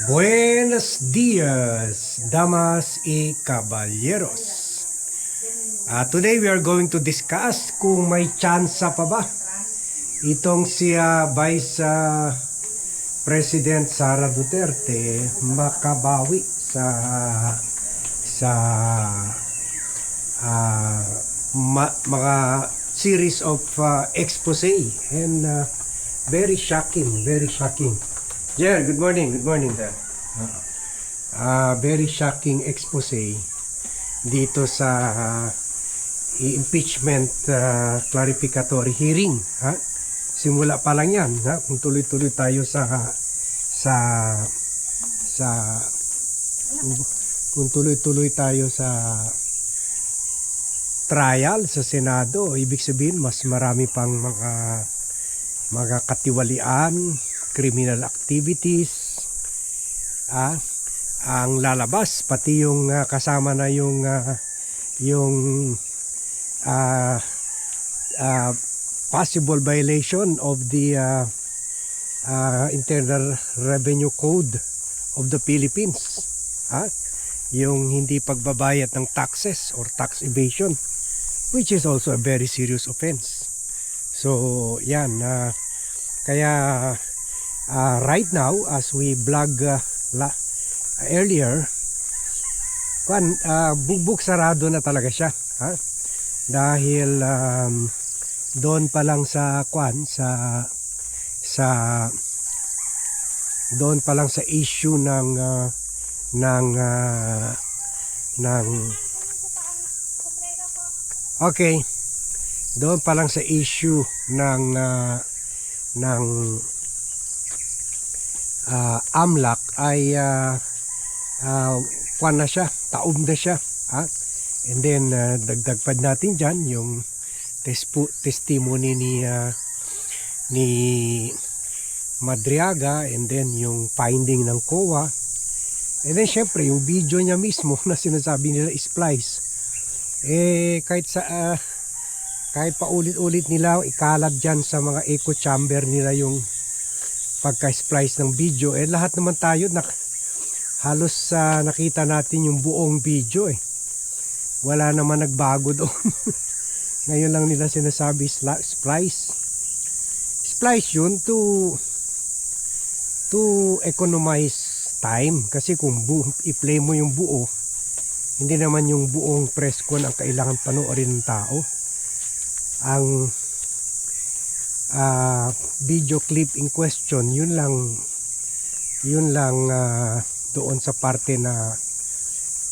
Buenos dias, damas y caballeros. Today we are going to discuss kung may tsansa pa ba itong si Vice President Sara Duterte makabawi sa mga series of expose and very shocking, very shocking. Yeah, good morning, sir. Very shocking expose dito sa impeachment clarificatory hearing, ha? Simula pa lang 'yan, ha? Kung tuloy-tuloy tayo sa sa kung tuloy-tuloy tayo sa trial sa Senado, ibig sabihin mas marami pang mga katiwalian, criminal activities ang lalabas, pati yung kasama na yung possible violation of the Internal Revenue Code of the Philippines, yung hindi pagbabayad ng taxes or tax evasion, which is also a very serious offense. So yan, kaya right now as we vlog earlier, bugbog sarado na talaga siya, dahil doon pa lang sa doon pa lang sa issue ng okay, doon pa lang sa issue ng AMLAC ay na siya, taob na siya, and then dagdag pa natin dyan yung testimony ni Madriaga, and then yung finding ng COA, and then syempre yung video niya mismo na sinasabi nila splice, kahit pa ulit-ulit nila ikalat dyan sa mga echo chamber nila yung pagka-splice ng video, lahat naman tayo halos nakita natin yung buong video, wala naman nagbago doon. Ngayon lang nila sinasabi splice yun to economize time, kasi kung i-play mo yung buo, hindi naman yung buong press con ang kailangan panoorin ng tao. Ang video clip in question, yun lang doon sa parte na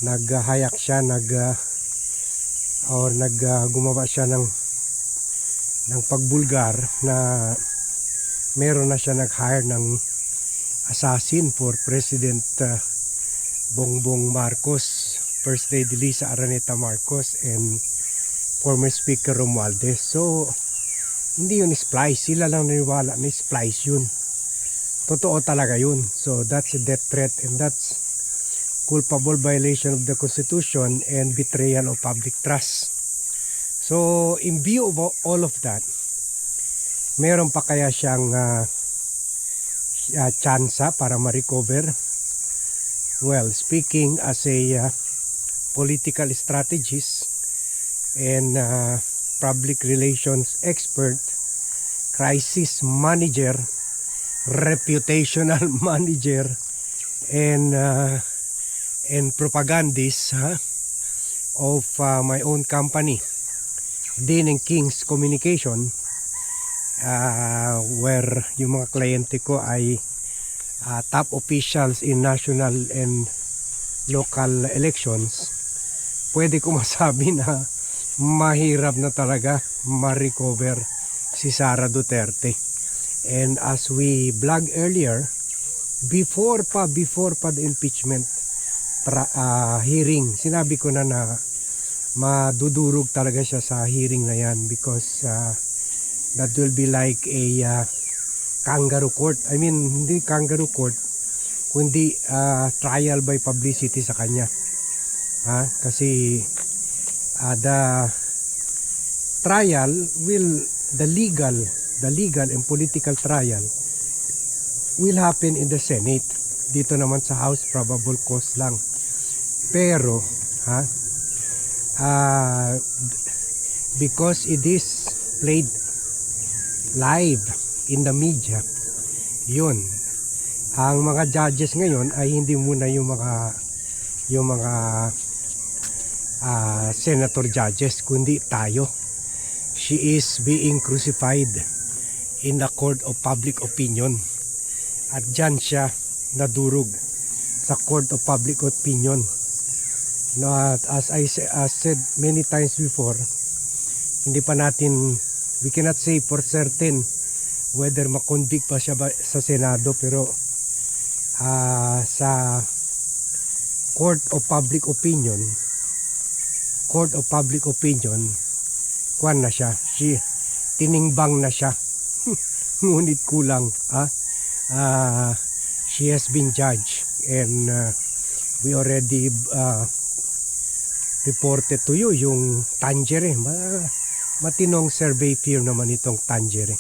naghahayak siya, gumawa siya ng pagbulgar na meron na siya nag-hire ng assassin for President Bongbong Marcos, First Lady Lisa Araneta Marcos, and former Speaker Romualdez. So hindi yun splice, sila lang naniwala na splice yun. Totoo talaga yun. So that's a death threat, and that's culpable violation of the Constitution and betrayal of public trust. So in view of all of that, meron pa kaya siyang tsansa para ma-recover? Well, speaking as a political strategist and public relations expert, crisis manager, reputational manager, and propagandist of my own company, Dean and King's Communication, where yung mga kliyente ko ay top officials in national and local elections, pwede ko masabi na mahirap na talaga ma-recover si Sara Duterte. And as we vlog earlier, before pa the impeachment hearing, sinabi ko na madudurog talaga siya sa hearing na yan, because that will be like a kangaroo court. I mean, hindi kangaroo court, kundi trial by publicity sa kanya, kasi the trial will, the legal and political trial will happen in the Senate. Dito naman sa House, probable cause lang. Pero, because it is played live in the media, yun, ang mga judges ngayon ay hindi muna yung mga senator judges, kundi tayo. She is being crucified in the court of public opinion, at dyan siya nadurog sa court of public opinion. No, as I said many times before, hindi pa natin, we cannot say for certain whether makonvict pa siya sa Senado, pero sa court of public opinion, kwan na siya, tinimbang na siya. Ngunit kulang, she has been judged, and we already reported to you yung Tangere. Matinong survey firm naman itong Tangere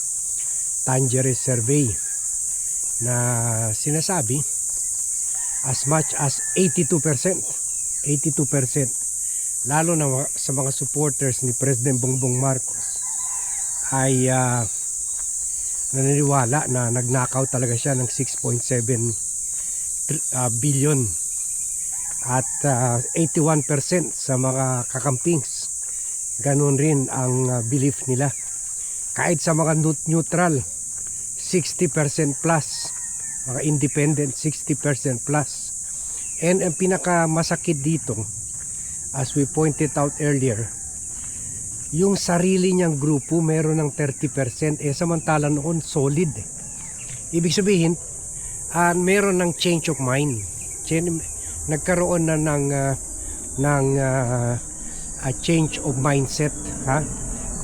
survey, na sinasabi as much as 82%, lalo na sa mga supporters ni President Bongbong Marcos, ay naniniwala na nagnakaw talaga siya ng 6.7 billion. At 81% sa mga kakampings, ganun rin ang belief nila. Kahit sa mga neutral, 60% plus, mga independent, 60% plus. And ang pinakamasakit dito, as we pointed out earlier, yung sarili niyang grupo meron ng 30%, samantala noon solid. Ibig sabihin, meron ng change of mind. Nagkaroon na ng change of mindset,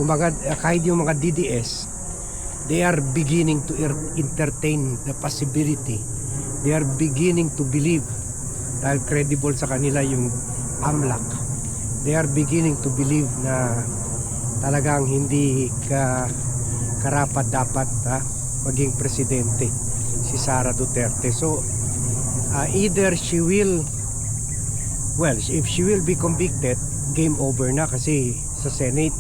Kumbaga, kahit yung mga DDS, they are beginning to entertain the possibility. They are beginning to believe, dahil credible sa kanila yung AMLAC. They are beginning to believe na talagang hindi karapat dapat maging presidente si Sara Duterte. So either she will, if she will be convicted, game over na, kasi sa Senate,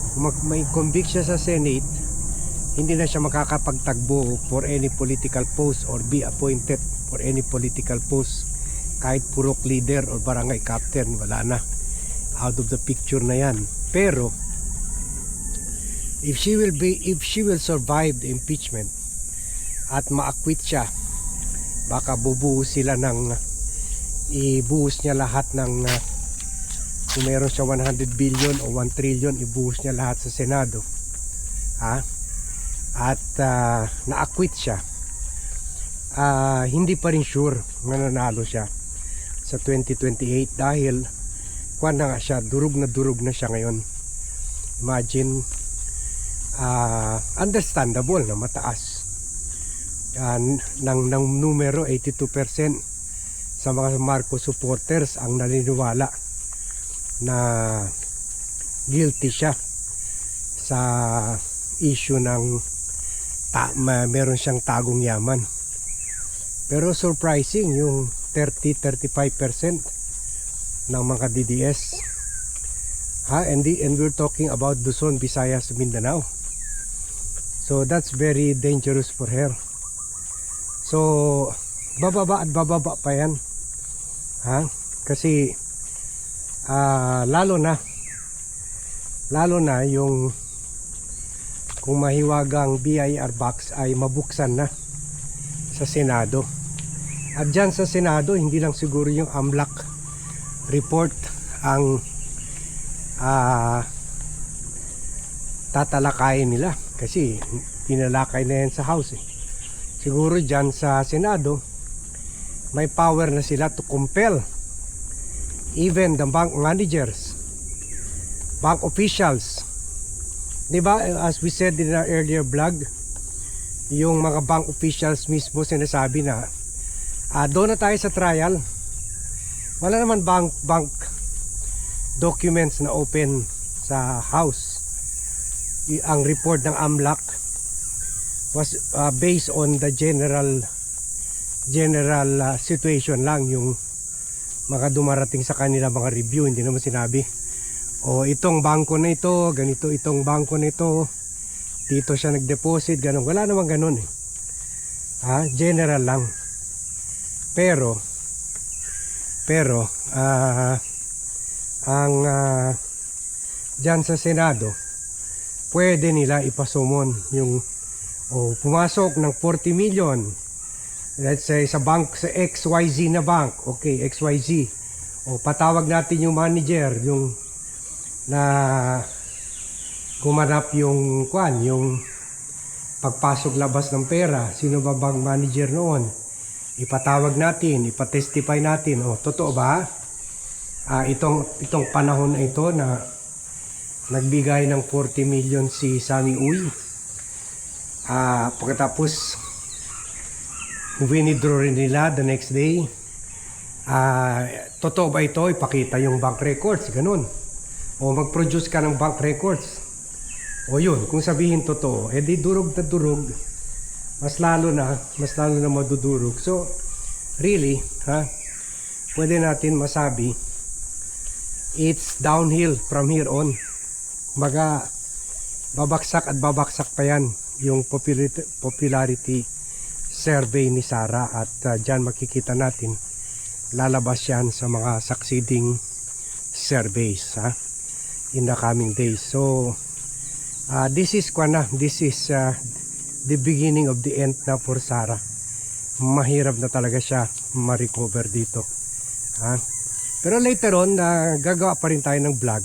kung may convict siya sa Senate, hindi na siya makakapagtagbo for any political post or be appointed for any political post. Kahit purok leader or barangay captain, wala na, out of the picture na yan. Pero if she will survive the impeachment at ma-acquit siya, baka bubuhos sila ibuhos niya lahat ng kung meron siya 100 billion o 1 trillion, ibuhos niya lahat sa Senado, at na-acquit siya, hindi pa rin sure na nanalo siya sa 2028, dahil na nga siya, durug na siya ngayon. Imagine, understandable na mataas ng numero, 82% sa mga Marcos supporters ang naniniwala na guilty siya sa issue ng meron siyang tagong yaman. Pero surprising yung 30-35% ng mga DDS, and we're talking about Luzon, Visayas, Mindanao. So that's very dangerous for her. So bababa at bababa pa yan, kasi lalo na yung kung mahiwagang BIR box ay mabuksan na sa Senado. At dyan sa Senado, hindi lang siguro yung AMLAC report ang tatalakayin nila, kasi tinalakay na yan sa House. Siguro dyan sa Senado, may power na sila to compel even the bank managers, bank officials. Diba, as we said in our earlier vlog, yung mga bank officials mismo sinasabi na doon na tayo sa trial. Wala naman bank documents na open sa House. Ang report ng AMLAC was based on the general situation lang, yung mga dumarating sa kanila mga review. Hindi naman sinabi, o itong bangko na ito, ganito itong bangko na ito, dito siya nag-deposit, ganun. Wala naman ganun eh. General lang. Pero ang dyan sa Senado, pwede nila ipasumon yung pumasok ng 40 million, let's say sa bank, sa XYZ na bank. Okay, XYZ, patawag natin yung manager, yung na gumanap yung yung pagpasok labas ng pera. Sino ba bang manager noon? Ipatawag natin, ipatestify natin, totoo ba itong panahon na ito na nagbigay ng 40 million si Sammy Uy? Pagkatapos winidraw rin nila the next day, totoo ba ito? Ipakita yung bank records, ganun. O mag-produce ka ng bank records. O yun, kung sabihin totoo, di durog na durog, mas lalo na madudurog. So really, pwede natin masabi, it's downhill from here on. Kumbaga, babaksak at babaksak pa yan yung popularity survey ni Sara. At dyan makikita natin, lalabas yan sa mga succeeding surveys in the coming days. So this is the beginning of the end na for Sara. Mahirap na talaga siya ma-recover dito. Pero later on, gagawa pa rin tayo ng vlog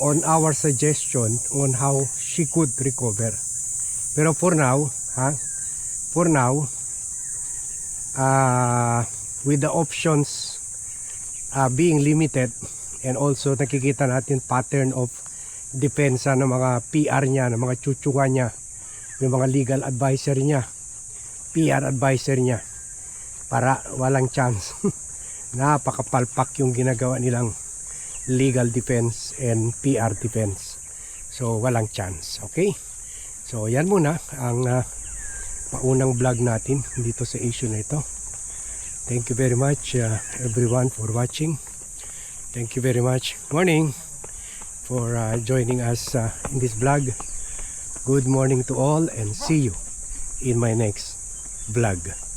on our suggestion on how she could recover. Pero for now, with the options being limited, and also nakikita natin pattern of depensa ng mga PR niya, ng mga chuchuga niya, yung mga legal advisor niya, PR advisor niya, para walang chance. Napakapalpak yung ginagawa nilang legal defense and PR defense. So walang chance. Okay, so yan muna ang paunang vlog natin dito sa issue na ito. Thank you very much everyone for watching. Thank you very much, morning, for joining us in this vlog. Good morning to all, and see you in my next vlog.